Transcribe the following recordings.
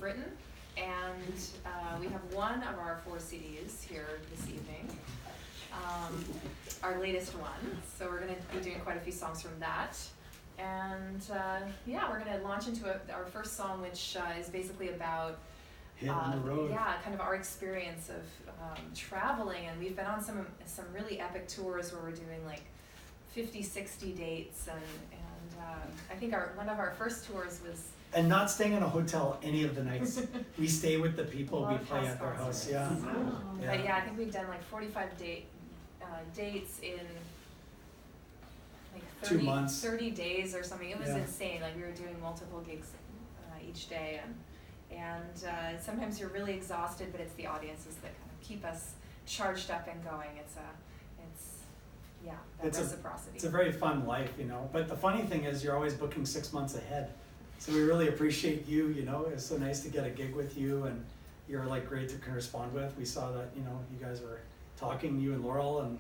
written, and we have one of our 4 CDs here this evening, our latest one. So we're going to be doing quite a few songs from that. And yeah, we're going to launch into our first song, which is basically about hitting the road. Yeah, kind of our experience of traveling. And we've been on some really epic tours where we're doing like 50, 60 dates. And I think one of our first tours was... And not staying in a hotel any of the nights. We stay with the people, we play at their house, yeah. But yeah, I think we've done like 45 dates in like 2 months. 30 days or something. It was insane. Like we were doing multiple gigs each day, and sometimes you're really exhausted, but it's the audiences that kind of keep us charged up and going. It's reciprocity. It's a very fun life, you know. But the funny thing is, you're always booking 6 months ahead. So we really appreciate you, you know. It's so nice to get a gig with you, and you're like great to correspond with. We saw that, you know, you guys were talking, you and Laurel, and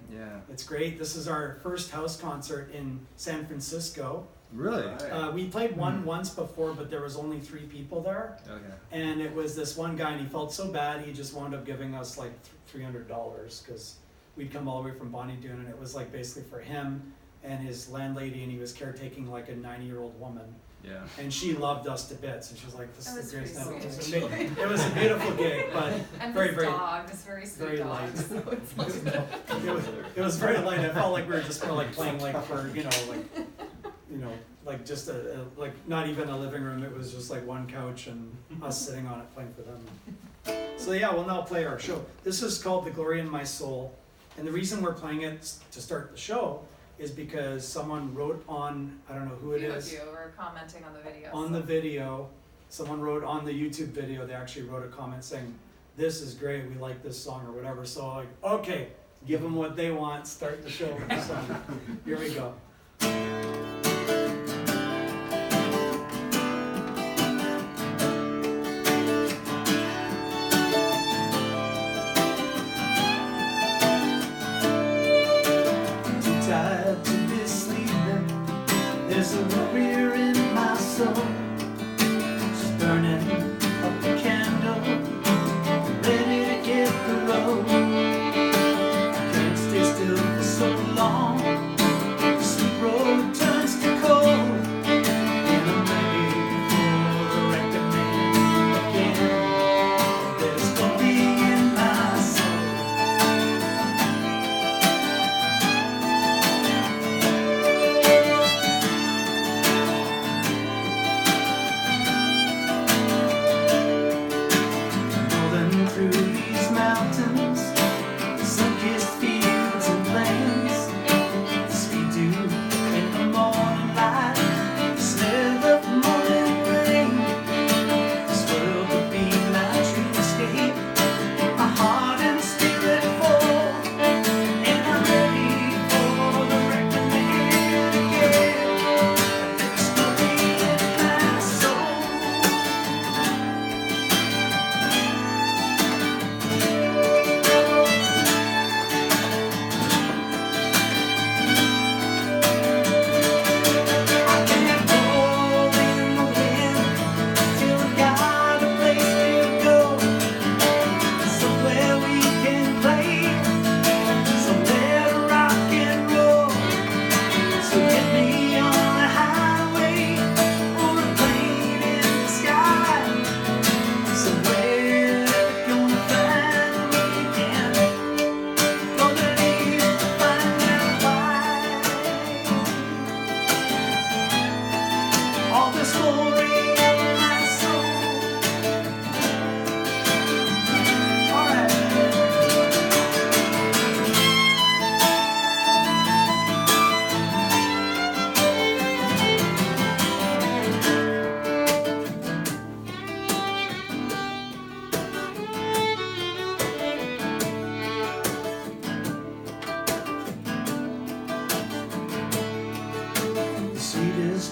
it's great. This is our first house concert in San Francisco. Really? We played one once before, but there was only 3 people there. Okay. And it was this one guy, and he felt so bad, he just wound up giving us like $300 because we'd come all the way from Bonnie Doon, and it was like basically for him and his landlady, and he was caretaking like a 90-year-old woman. Yeah. And she loved us to bits, and she was like, "This is the greatest thing." It was a beautiful gig, but and very, this dog, this very sweet very dog. light. So it's like it was very light. I felt like we were just like playing like for like just like not even a living room. It was just like one couch and us sitting on it playing for them. So yeah, we'll now play our show. This is called "The Glory in My Soul," and the reason we're playing it to start the show is because someone wrote on, I don't know who it is. You were commenting on the video. On the video, someone wrote on the YouTube video, they actually wrote a comment saying, "This is great, we like this song," or whatever. So like, okay, give them what they want, start the show with the song. Here we go. There's a warrior in my soul, just burning up the candle, ready to hit the road. I can't stay still for so long, the sweet road turns to cold, and I'm ready for the reckoning again. There's glory in my soul.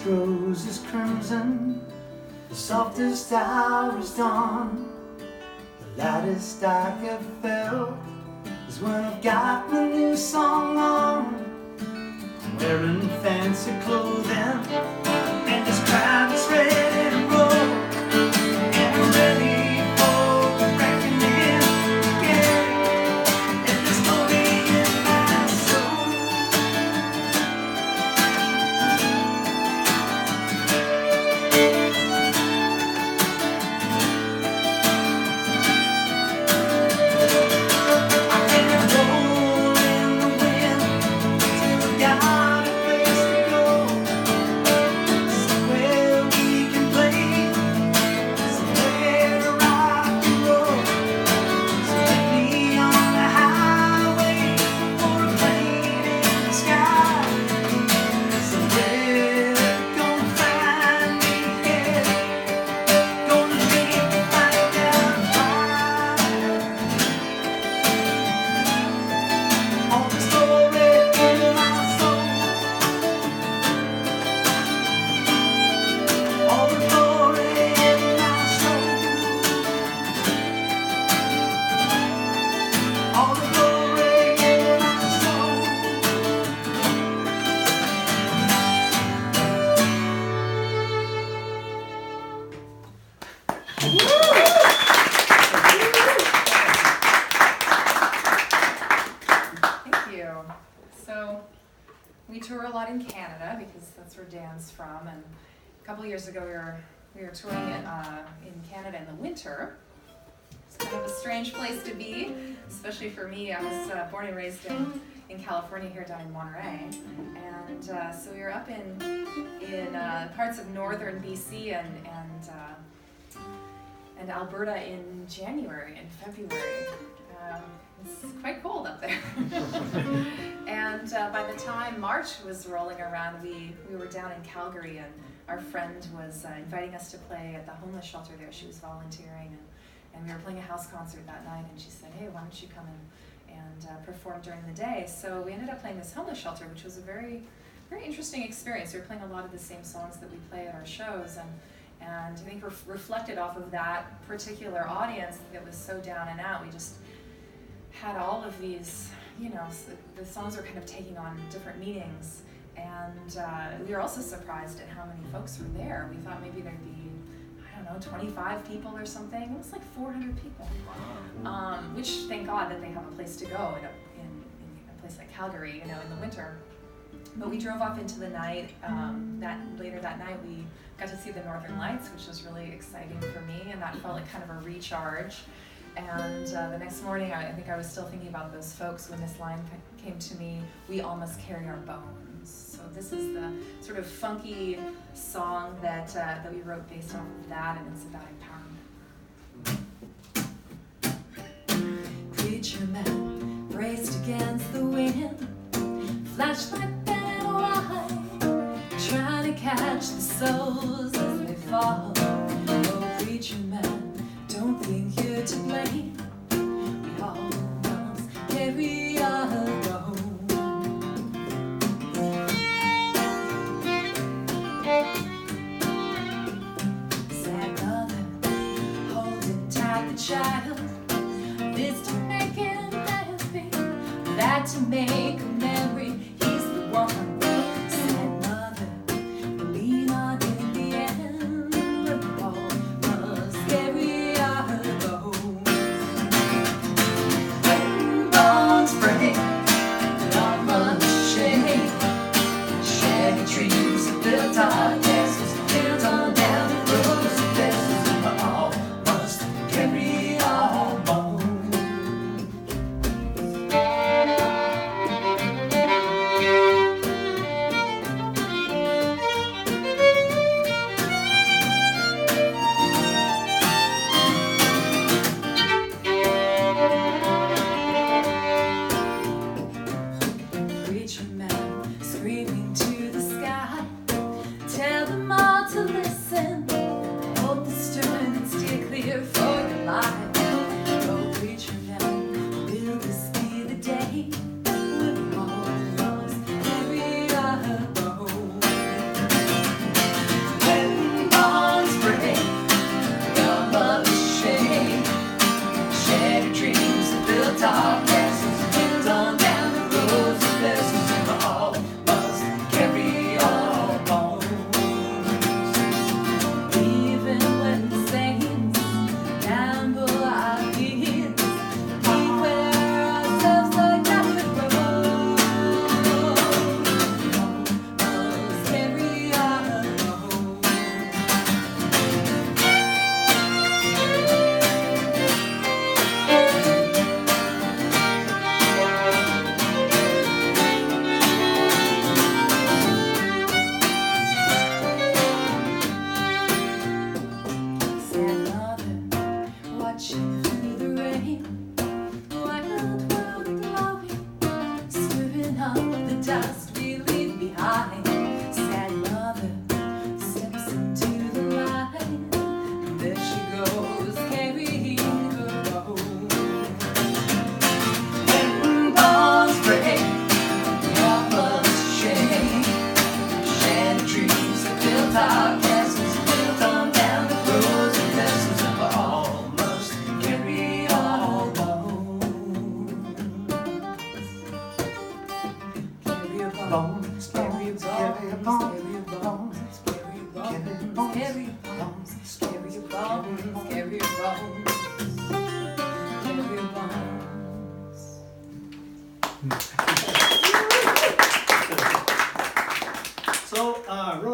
Rose is crimson, the softest hour is dawn. The lightest I have felt is when I've got my new song on. I'm wearing fancy clothing, and this crowd is ready to roll, and I'm ready Thank you. So we tour a lot in Canada because that's where Dan's from, and a couple of years ago we were touring in Canada in the winter. It's kind of a strange place to be, especially for me. I was born and raised in California here down in Monterey, and so we were up in parts of northern BC and Alberta in January and February. It's quite cold up there. And by the time March was rolling around, we were down in Calgary, and our friend was inviting us to play at the homeless shelter there. She was volunteering, and we were playing a house concert that night, and she said, hey, why don't you come and perform during the day? So we ended up playing this homeless shelter, which was a very, very interesting experience. We were playing a lot of the same songs that we play at our shows, and I think reflected off of that particular audience that was so down and out. We just had all of these, the songs were kind of taking on different meanings, and we were also surprised at how many folks were there. We thought maybe there'd be, 25 people or something. It was like 400 people, which thank God that they have a place to go in a place like Calgary, in the winter. But we drove off into the night. Later that night, we got to see the Northern Lights, which was really exciting for me, and that felt like kind of a recharge. And the next morning, I think I was still thinking about those folks when this line came to me, we all must carry our bones. So this is the sort of funky song that we wrote based off of that, and it's about empowerment. Preacher man braced against the wind, flashlight bent wide, trying to catch the souls as they fall. Oh, preacher man, don't think you're to blame. We all must carry our bones. Sad mother, holding tight the child. This to make him happy, that to make a memory. He's the one. Sad mother, lean on in the end. We all must carry our bones. When bones break, all must shake. Shaggy trees are built on castles, built on down the roads of vessels. We all must carry our bones. Preacher man screaming to the sky, tell them all to listen. Hold the stern and steer clear for your life. Oh, preacher man, will this be the day when we all must carry our bones? When bonds break, your mother's shake. Shattered dreams are built on castles, built on down the roads of vessels. We all must carry our bones. Even when the saints gamble our years, we wear ourselves like Catholic robes. We all must carry our bones. Sad mother, watching through the rain, wild world glowing, stirring up the dust we leave behind. Sad mother steps into the light, and there she goes, carrying her bones. When bonds break, we all must shake. Shattered dreams are built our castles, built on down the roads of vessels. And we all must carry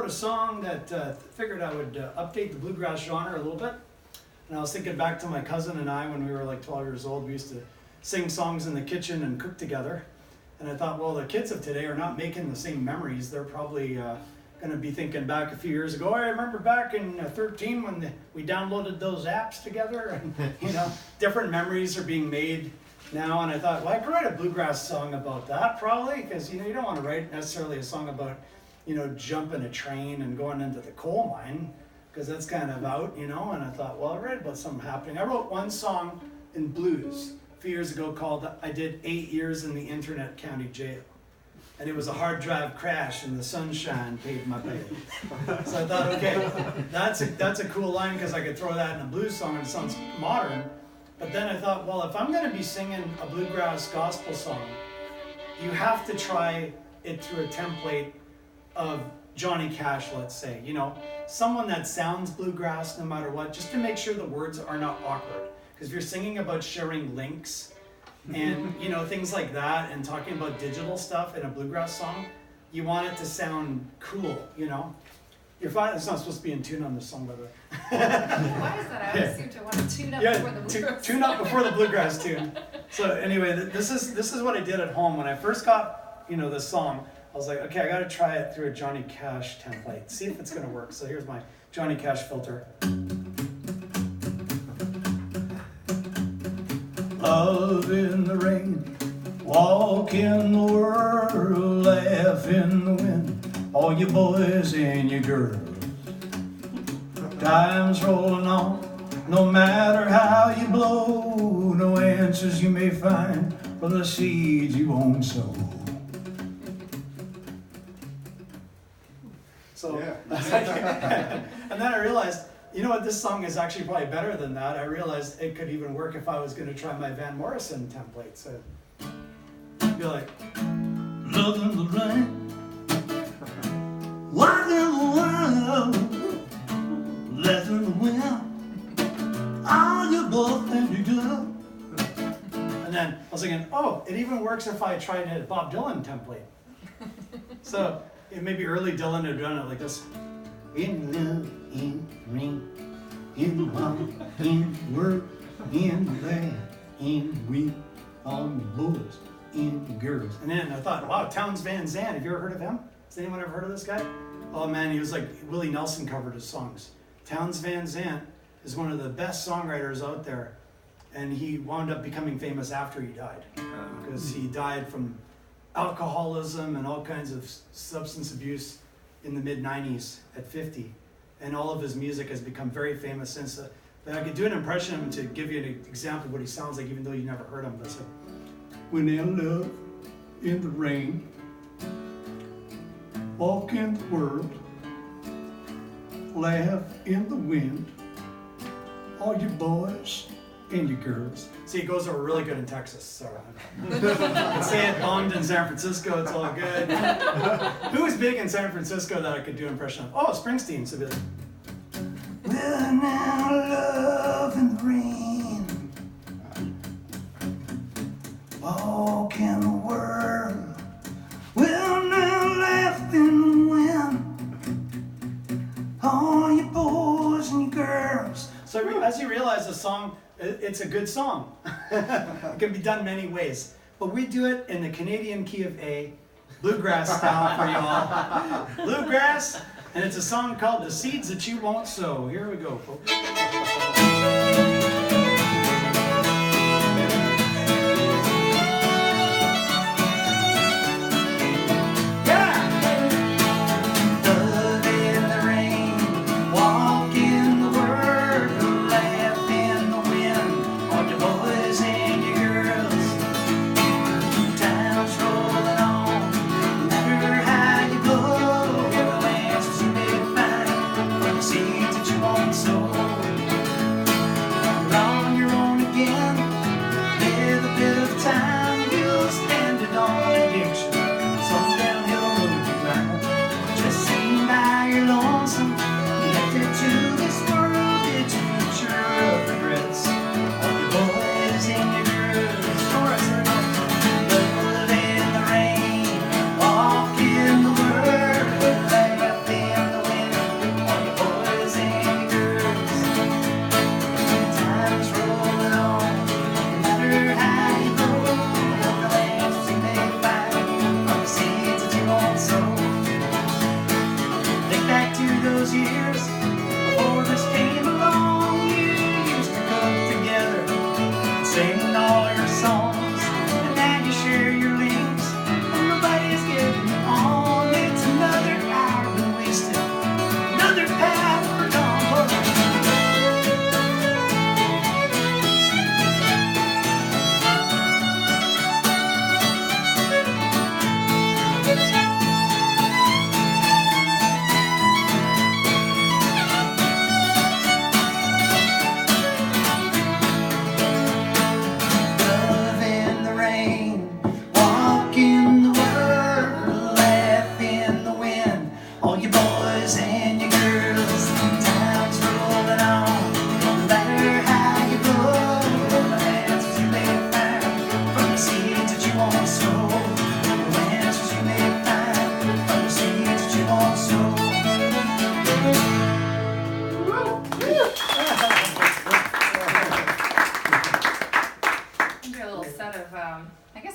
wrote a song that figured I would update the bluegrass genre a little bit. And I was thinking back to my cousin and I when we were like 12 years old. We used to sing songs in the kitchen and cook together. And I thought, well, the kids of today are not making the same memories. They're probably going to be thinking back a few years ago. I remember back in 13 when we downloaded those apps together. And, you know, different memories are being made now. And I thought, well, I could write a bluegrass song about that probably, because, you know, you don't want to write necessarily a song about, you know, jumping a train and going into the coal mine, because that's kind of out, you know. And I thought, well, I'll write about something happening. I wrote one song in blues a few years ago called I Did 8 Years in the Internet County Jail. And it was a hard drive crash and the sunshine paid my bail. So I thought, okay, that's a cool line because I could throw that in a blues song and it sounds modern. But then I thought, well, if I'm going to be singing a bluegrass gospel song, you have to try it through a template of Johnny Cash, let's say. You know, someone that sounds bluegrass no matter what, just to make sure the words are not awkward. Because if you're singing about sharing links and, you know, things like that and talking about digital stuff in a bluegrass song, you want it to sound cool, you know. You're fine. It's not supposed to be in tune on this song, by the way. Why is that? I always seem to want to tune up before the bluegrass. Tune up before the bluegrass tune. So anyway, this is what I did at home when I first got, you know, this song. I was like, okay, I got to try it through a Johnny Cash template, see if it's going to work. So here's my Johnny Cash filter. Love in the rain, walk in the world, laugh in the wind, all you boys and your girls. Time's rolling on, no matter how you blow, no answers you may find from the seeds you won't sow. So, yeah. And then I realized, you know what, this song is actually probably better than that. I realized it could even work if I was going to try my Van Morrison template. So, I'd be like, love in the rain, what in the world, left in the wind, all your both and you do. And then I was thinking, oh, it even works if I tried a Bob Dylan template. So, maybe early Dylan had done it like this. In love, in rain, in love, in work, in land, in wind, on the boys, in the girls. And then I thought, wow, Townes Van Zandt, have you ever heard of him? Has anyone ever heard of this guy? Oh man, he was like, Willie Nelson covered his songs. Townes Van Zandt is one of the best songwriters out there, and he wound up becoming famous after he died, because he died from alcoholism and all kinds of substance abuse in the mid-90s at 50, and all of his music has become very famous since. But I could do an impression of him to give you an example of what he sounds like, even though you never heard him. But so, when in love, in the rain, walk in the world, laugh in the wind, all you boys and you girls. See, it goes over really good in Texas, so I'd say it bombed in San Francisco, it's all good. Who was big in San Francisco that I could do an impression of? Oh, Springsteen, so be like, well, now love in the rain, walk in the world, well, now laugh in the wind, all you boys and you girls. So as you realize the song, it's a good song. It can be done many ways. But we do it in the Canadian key of A, bluegrass style for you all. Bluegrass, and it's a song called The Seeds That You Won't Sow. Here we go, folks.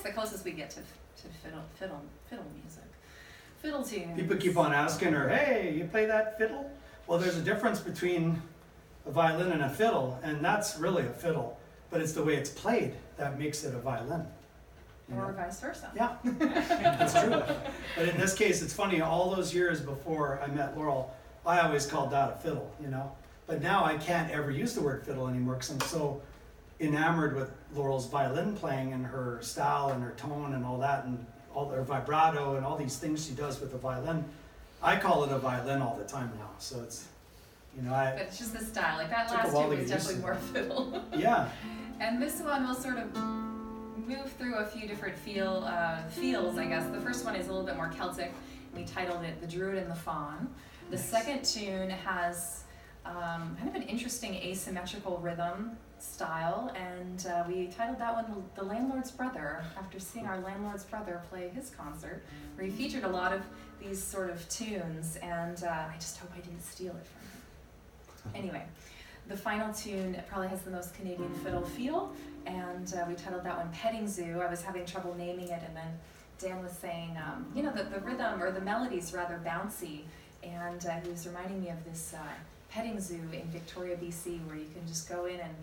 the closest we get to fiddle music. Fiddle tunes. People keep on asking her, hey, you play that fiddle? Well, there's a difference between a violin and a fiddle, and that's really a fiddle, but it's the way it's played that makes it a violin. You Or know? vice versa. Yeah, that's true. But in this case, it's funny, all those years before I met Laurel, I always called that a fiddle, you know? But now I can't ever use the word fiddle anymore because I'm so enamored with Laurel's violin playing and her style and her tone and all that, and all her vibrato and all these things she does with the violin. I call it a violin all the time now, so it's, you know, But it's just the style. Like that Took a last while tune to was get used definitely to more fiddle. yeah, And this one will sort of move through a few different feels, I guess. The first one is a little bit more Celtic. We titled it The Druid and the Faun. The Nice. second tune has kind of an interesting asymmetrical rhythm style, and we titled that one The Landlord's Brother, after seeing our landlord's brother play his concert, where he featured a lot of these sort of tunes, and I just hope I didn't steal it from him. Anyway, the final tune probably has the most Canadian fiddle feel, and we titled that one Petting Zoo. I was having trouble naming it, and then Dan was saying, you know, the rhythm, or the melody's rather bouncy, and he was reminding me of this petting zoo in Victoria, BC, where you can just go in and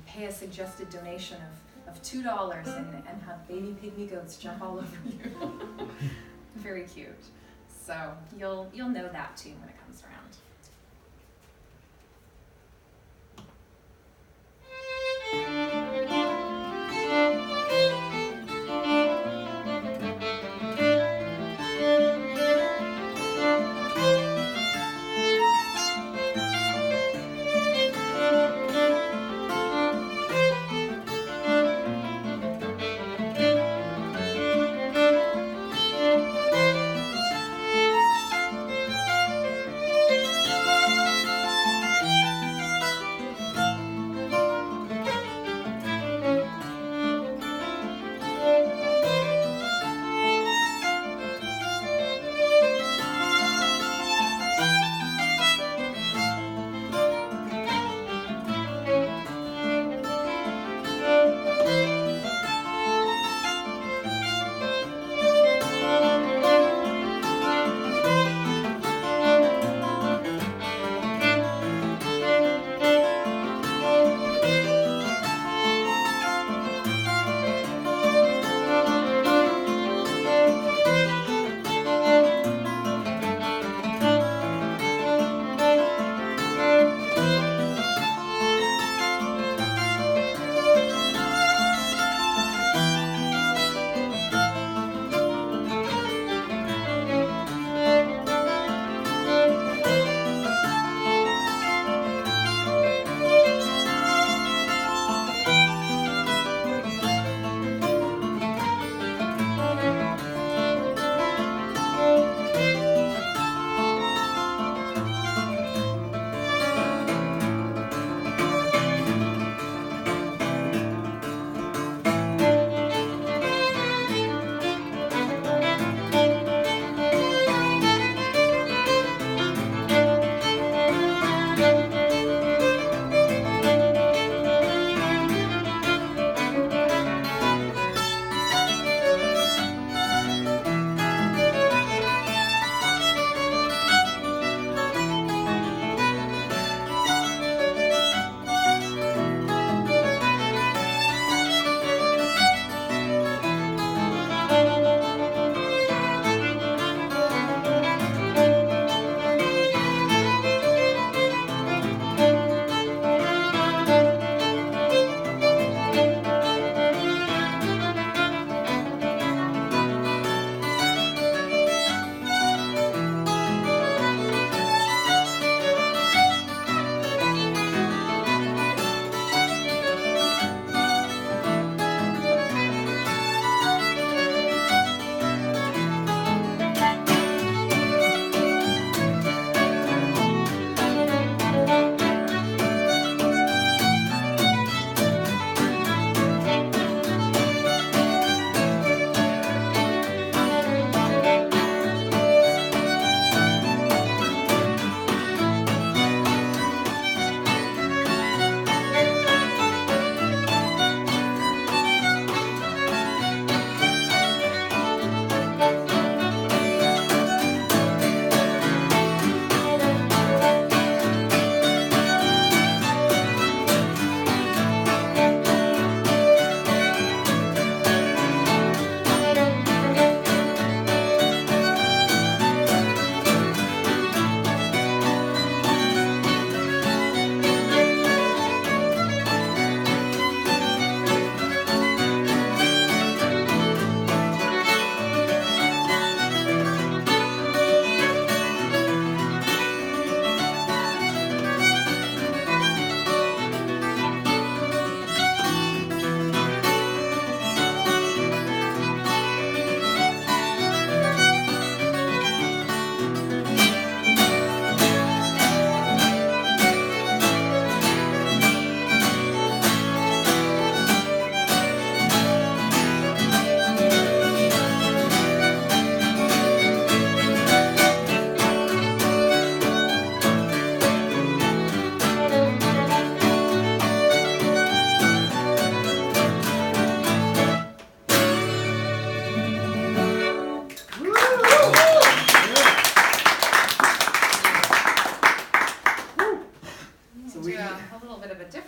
pay a suggested donation of $2 and have baby pygmy goats jump all over you. Very cute. So you'll know that tune when it comes around.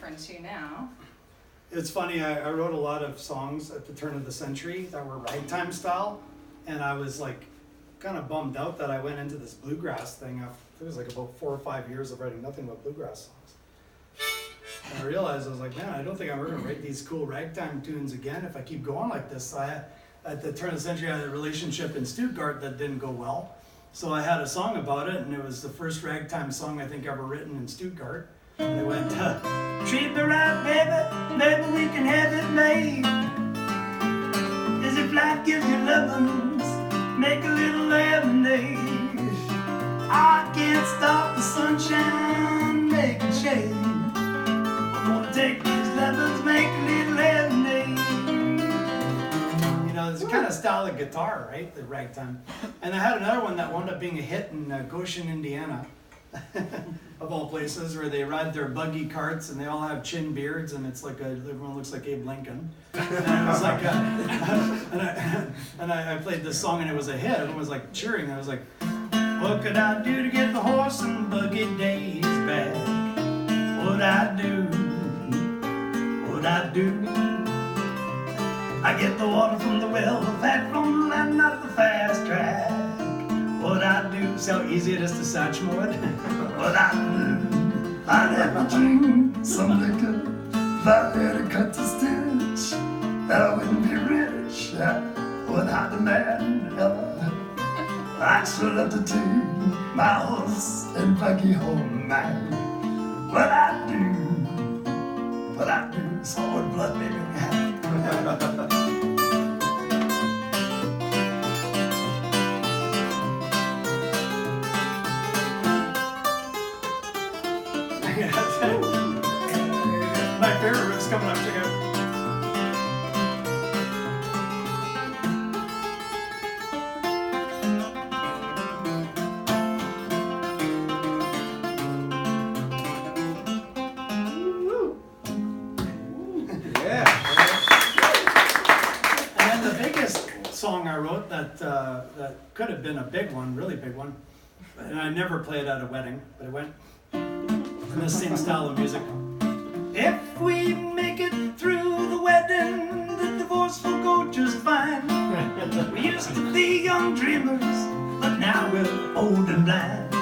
different too now. It's funny, I wrote a lot of songs at the turn of the century that were ragtime style, and I was like kind of bummed out that I went into this bluegrass thing. It was like about 4 or 5 years of writing nothing but bluegrass songs. And I realized, I was like, man, I don't think I'm ever gonna write these cool ragtime tunes again if I keep going like this. At the turn of the century, I had a relationship in Stuttgart that didn't go well. So I had a song about it, and it was the first ragtime song I think ever written in Stuttgart. And it went, treat me right, baby, maybe we can have it made. As if life gives you lemons, make a little lemonade. I can't stop the sunshine, make it shade. I'm gonna take these lemons, make a little lemonade. You know, it's kind of style of guitar, right? The ragtime. And I had another one that wound up being a hit in Goshen, Indiana. Of all places, where they ride their buggy carts and they all have chin beards, and it's like everyone looks like Abe Lincoln. And it was like, I played this song and it was a hit. Everyone was like cheering. I was like, what could I do to get the horse and buggy days back? What'd I do? What'd I do? I get the water from the well, the fat from the land, not the fast track. What'd I do? See how easy it is to satchmo it? What'd I do? I'd have a drink, some liquor, if I had to cut the stitch. I wouldn't be rich, what'd I demand? I'd sure love to take my horse and buggy home, man. What'd I do? What'd I do? It's all in blood, baby. My favorite riff's coming up, check out. Yeah. And then the biggest song I wrote that could have been a big one, really big one, and I never play it at a wedding, but it went in the same style of music. If we make it through the wedding, the divorce will go just fine. We used to be young dreamers, but now we're old and blind.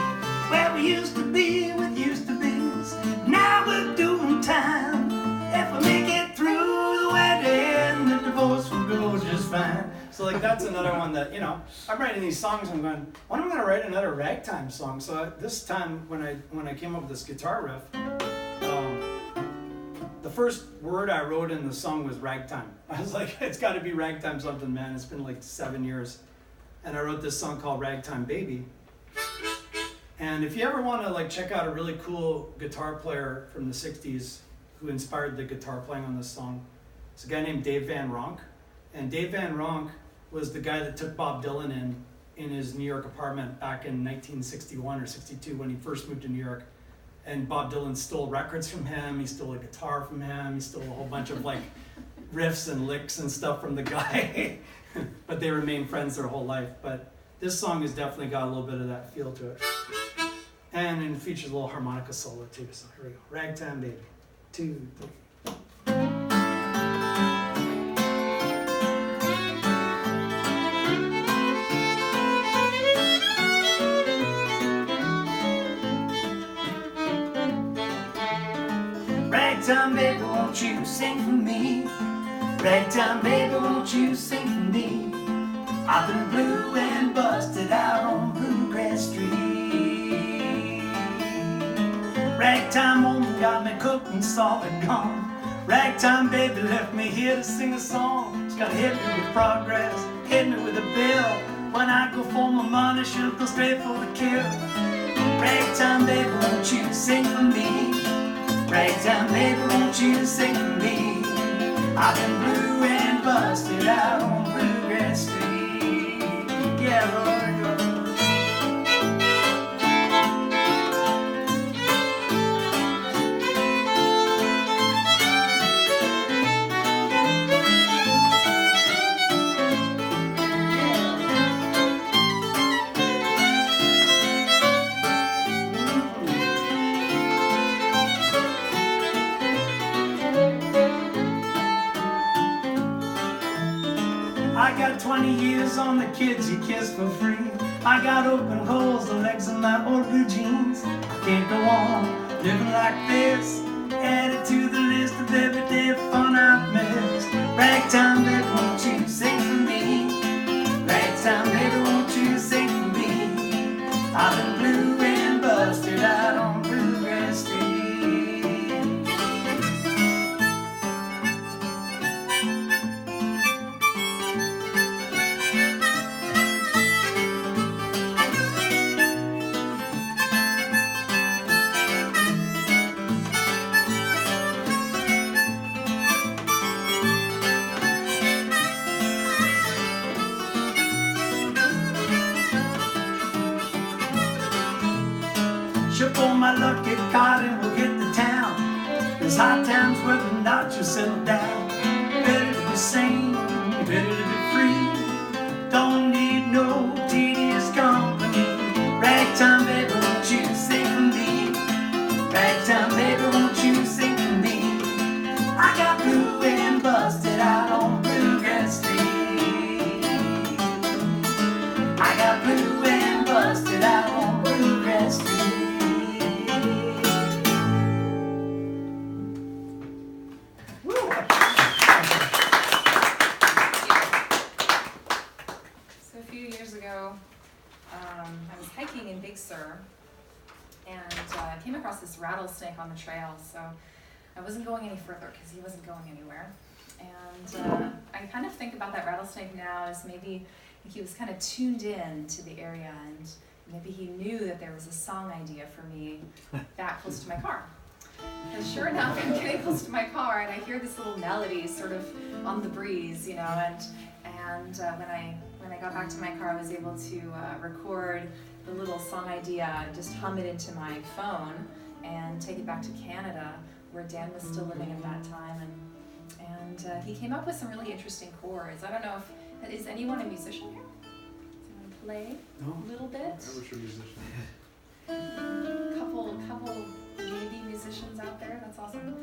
Where we used to be with used to be's, now we're doing time. If we make it through the wedding, the divorce will go just fine. So like that's another one that, you know, I'm writing these songs, I'm going, when am I gonna write another ragtime song? So this time when I came up with this guitar riff, the first word I wrote in the song was ragtime. I was like, it's gotta be ragtime something, man. It's been like 7 years. And I wrote this song called Ragtime Baby. And if you ever wanna like check out a really cool guitar player from the 60s who inspired the guitar playing on this song, it's a guy named Dave Van Ronk. And Dave Van Ronk was the guy that took Bob Dylan in his New York apartment back in 1961 or 62 when he first moved to New York. And Bob Dylan stole records from him, he stole a guitar from him, he stole a whole bunch of like riffs and licks and stuff from the guy. But they remained friends their whole life. But this song has definitely got a little bit of that feel to it. And it features a little harmonica solo too, so here we go. Ragtime Baby, 2, 3. Ragtime baby, won't you sing for me? Ragtime baby, won't you sing for me? I've been blue and busted out on Bluegrass Street. Ragtime woman got me cooked and solid gone. Ragtime baby left me here to sing a song. She's gotta hit me with progress, hit me with a bill. When I go for my money, she'll go straight for the kill. Ragtime baby, won't you sing for me? Ragtime baby, won't you sing for me? I've been blue and busted out on Bluegrass Street. Yeah, Lord. got 20 years on the kids you kiss for free. I got open holes, the legs of my old blue jeans. I can't go on living like this. Add it to the list of everyday fun I've missed. Ragtime baby, won't you sing for me? Ragtime baby, won't you sing for me? I've been blue and busted out on Bluegrass Street. Ship on my luck, get caught and we'll hit the town. There's high times where we not just settle down. Better to be sane, better to be free. Don't need no tedious company. Ragtime baby, won't you sing for me? Ragtime baby, won't you sing for me? I got blue and busted out on Bluegrass Street. I got blue and busted out on Bluegrass Street. So a few years ago, I was hiking in Big Sur and came across this rattlesnake on the trail. So I wasn't going any further because he wasn't going anywhere. And I kind of think about that rattlesnake now as maybe he was kind of tuned in to the area, and maybe he knew that there was a song idea for me that close to my car. And sure enough, I'm getting close to my car and I hear this little melody sort of on the breeze, you know, and when I got back to my car, I was able to record the little song idea, just hum it into my phone and take it back to Canada, where Dan was still living at that time, and he came up with some really interesting chords. I don't know if, is anyone a musician here? Does anyone play a little bit? I wish a musician. Couple maybe musicians out there. That's awesome.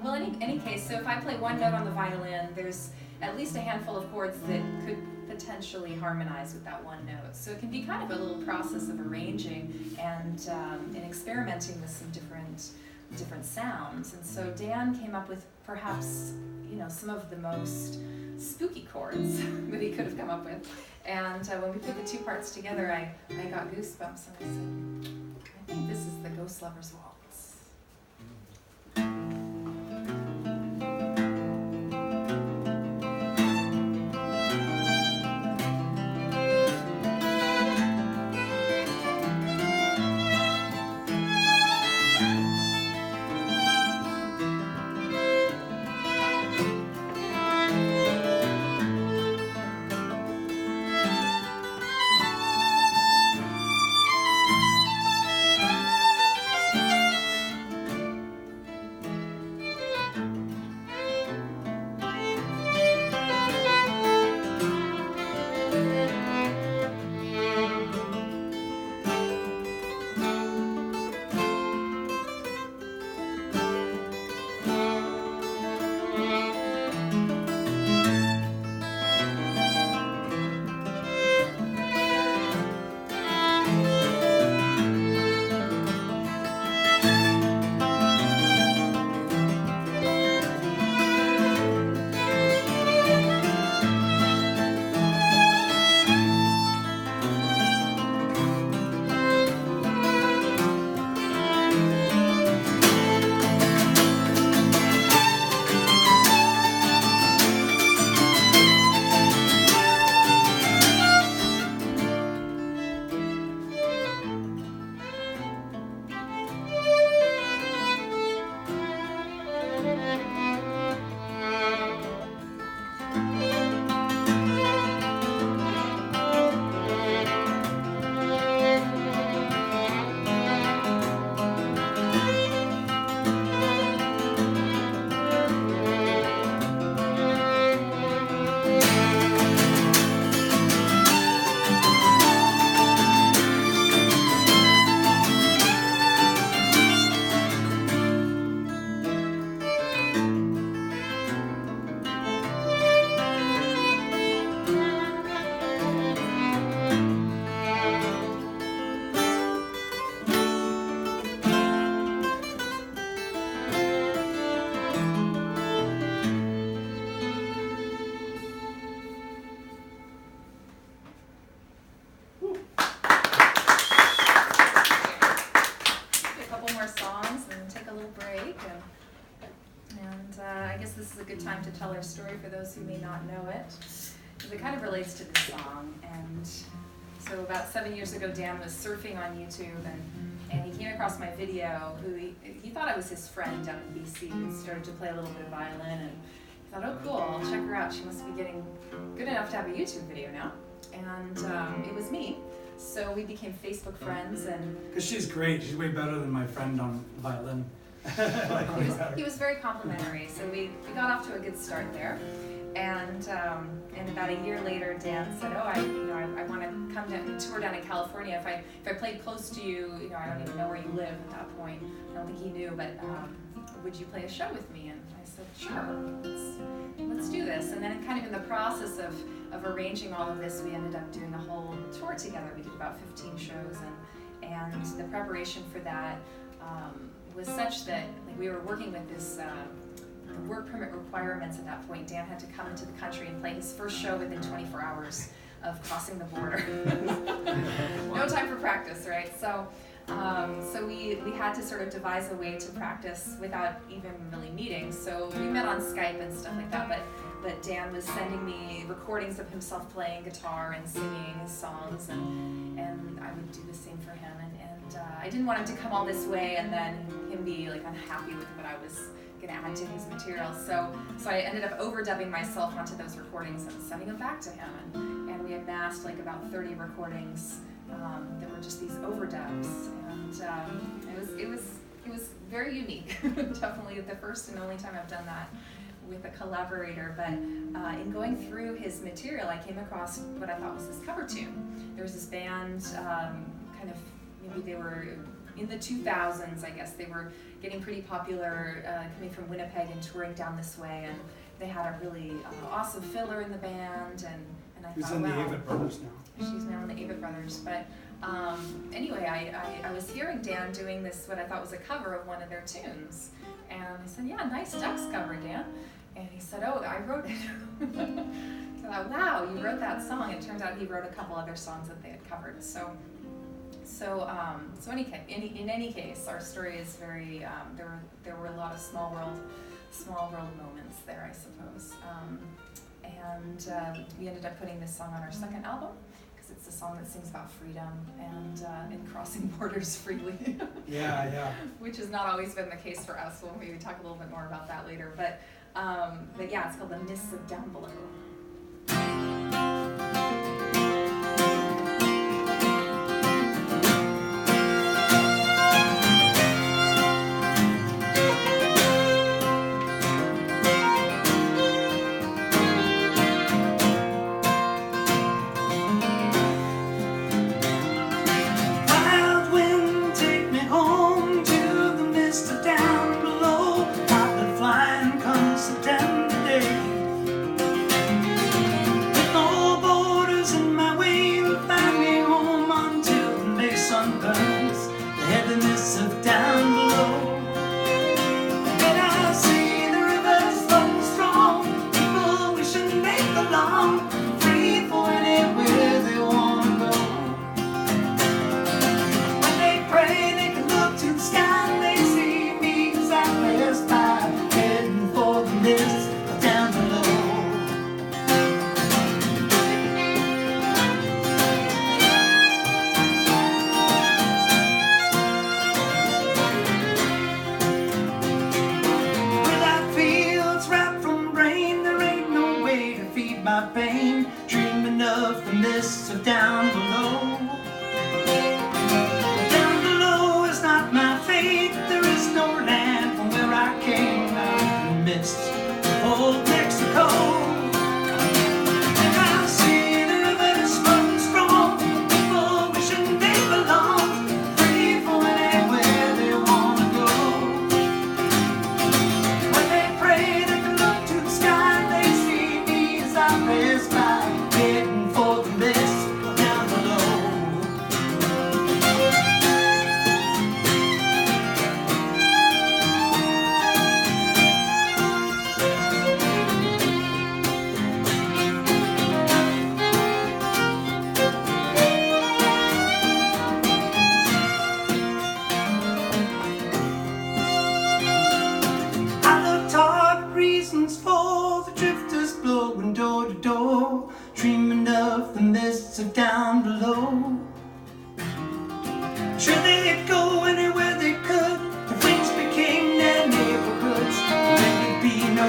Well, any case, so if I play one note on the violin, there's at least a handful of chords that could potentially harmonize with that one note. So it can be kind of a little process of arranging and experimenting with some different sounds. And so Dan came up with perhaps, you know, some of the most spooky chords that he could have come up with. And when we put the two parts together, I got goosebumps and I said, I think this is the Ghost Lover's Waltz. I guess this is a good time to tell our story for those who may not know it, because it kind of relates to this song. And so about 7 years ago, Dan was surfing on YouTube, and he came across my video. He thought I was his friend down in BC, and started to play a little bit of violin, and he thought, oh cool, I'll check her out. She must be getting good enough to have a YouTube video now. And it was me. So we became Facebook friends, and Because she's great. She's way better than my friend on violin. he was very complimentary. So we got off to a good start there. And about a year later, Dan said, "Oh, I want to come down and tour down in California. If I played close to you, I don't even know where you live at that point. I don't think he knew, but would you play a show with me?" And I said, "Sure, let's do this." And then, kind of in the process of arranging all of this, we ended up doing a whole tour together. We did about 15 shows, and the preparation for that was such that we were working with this. The work permit requirements at that point. Dan had to come into the country and play his first show within 24 hours of crossing the border. No time for practice, right? So we had to sort of devise a way to practice without even really meeting. So we met on Skype and stuff like that, but Dan was sending me recordings of himself playing guitar and singing his songs, and I would do the same for him. And I didn't want him to come all this way and then him be like unhappy with what I was going to add to his material. So I ended up overdubbing myself onto those recordings and sending them back to him. And we amassed like about 30 recordings that were just these overdubs. And it was very unique. Definitely the first and only time I've done that with a collaborator. But in going through his material, I came across what I thought was this cover tune. There was this band, kind of, maybe they were in the 2000s, I guess. They were getting pretty popular, coming from Winnipeg and touring down this way, and they had a really awesome filler in the band, and I Who's thought, in the wow. Avett Brothers now? She's now in the Avett Brothers, but anyway, I was hearing Dan doing this, what I thought was a cover of one of their tunes, and I said, "Yeah, nice Ducks cover, Dan." And he said, "Oh, I wrote it." So I thought, wow, you wrote that song. It turns out he wrote a couple other songs that they had covered. So in any case, our story is very. There were a lot of small world moments there, I suppose. We ended up putting this song on our second album because it's a song that sings about freedom and crossing borders freely. Yeah. Which has not always been the case for us. We'll maybe talk a little bit more about that later. But yeah, it's called The Mists of Down Below. Heading for the mist down below.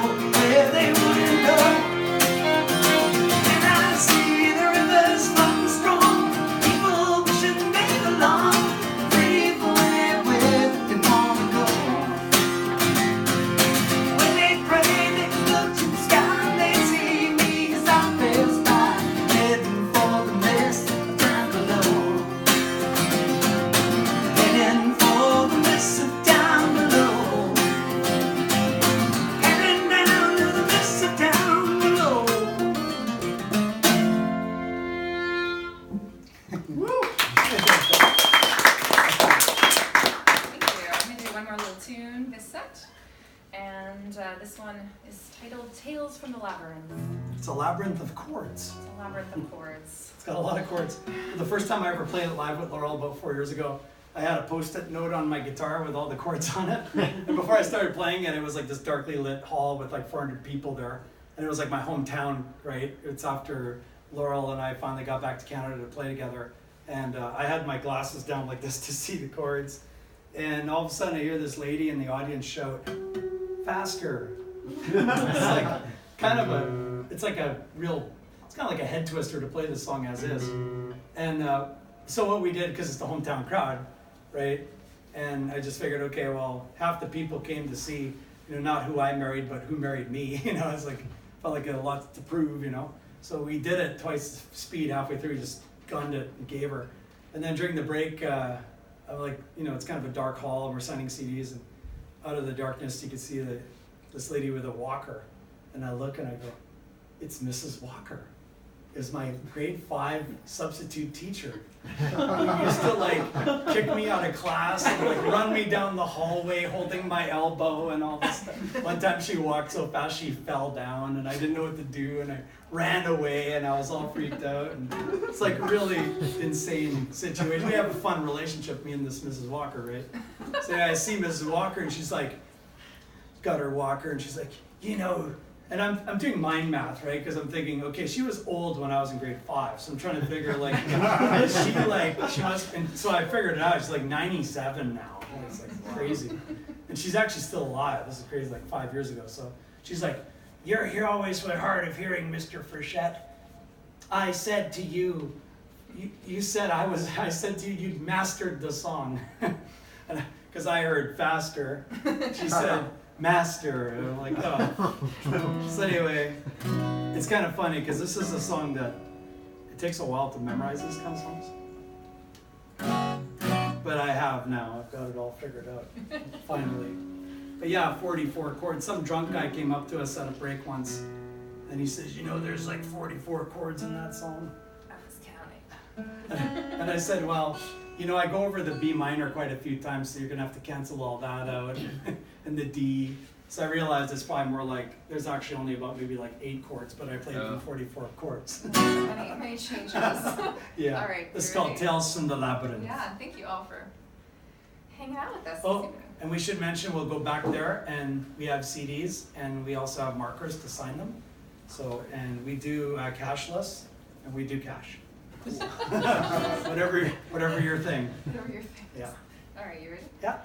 where they wouldn't go. And I see the rivers flowing strong, people wishing they belong, free for anywhere they wanna go. When they pray, they look to the sky, they see me as I pass by, heading for the mist down below. Heading for the mist down below. Heading down to the mist down below. Woo! Thank you. I'm gonna do one more little tune this set. And this one is titled Tales from the Labyrinth. It's a labyrinth of chords. It's a labyrinth of chords. It's got a lot of chords. The first time I ever played it live with Laurel about 4 years ago, I had a post-it note on my guitar with all the chords on it. And before I started playing it, it was like this darkly lit hall with like 400 people there. And it was like my hometown, right? It's after Laurel and I finally got back to Canada to play together. And I had my glasses down like this to see the chords. And all of a sudden I hear this lady in the audience shout, "Faster." It's like kind of it's kind of like a head twister to play this song as is. And so what we did, because it's the hometown crowd, right? And I just figured, okay, well, half the people came to see, not who I married, but who married me. It's like, felt like I had a lot to prove, So we did it twice speed halfway through, just gunned it and gave her. And then during the break, I'm like, it's kind of a dark hall and we're signing CDs, and out of the darkness you could see this lady with a walker. And I look and I go, it's Mrs. Walker. Is my grade 5 substitute teacher. Who used to like kick me out of class and like run me down the hallway holding my elbow and all this stuff. One time she walked so fast she fell down and I didn't know what to do and I ran away and I was all freaked out. And it's like a really insane situation. We have a fun relationship, me and this Mrs. Walker, right? So I see Mrs. Walker and she's like, got her walker and she's like, and I'm doing mind math, right? Because I'm thinking, okay, she was old when I was in grade 5, so I'm trying to figure like, is she must, and so I figured it out. She's like 97 now. It's like crazy, and she's actually still alive. This is crazy, like 5 years ago. So she's like, you're always so hard of hearing, Mr. Frechette. I said to you, you said I said to you, you'd mastered the song, because I heard faster. She said. Master, and I'm like, oh. So anyway, it's kind of funny because this is a song that it takes a while to memorize these kind of songs. But I have now, I've got it all figured out, finally. But yeah, 44 chords. Some drunk guy came up to us at a break once and he says, there's like 44 chords in that song. I was counting. And I said, well, I go over the B minor quite a few times, so you're going to have to cancel all that out. And the D. So I realized it's probably more like, there's actually only about maybe like 8 chords, but I played them 44 chords. Many changes. Yeah. All right. It's called Tales from the Labyrinth. Yeah, thank you all for hanging out with us. Oh, and we should mention we'll go back there and we have CDs and we also have markers to sign them. So, and we do cashless and we do cash. whatever your thing. Whatever your thing. Yeah. All right, you ready? Yeah.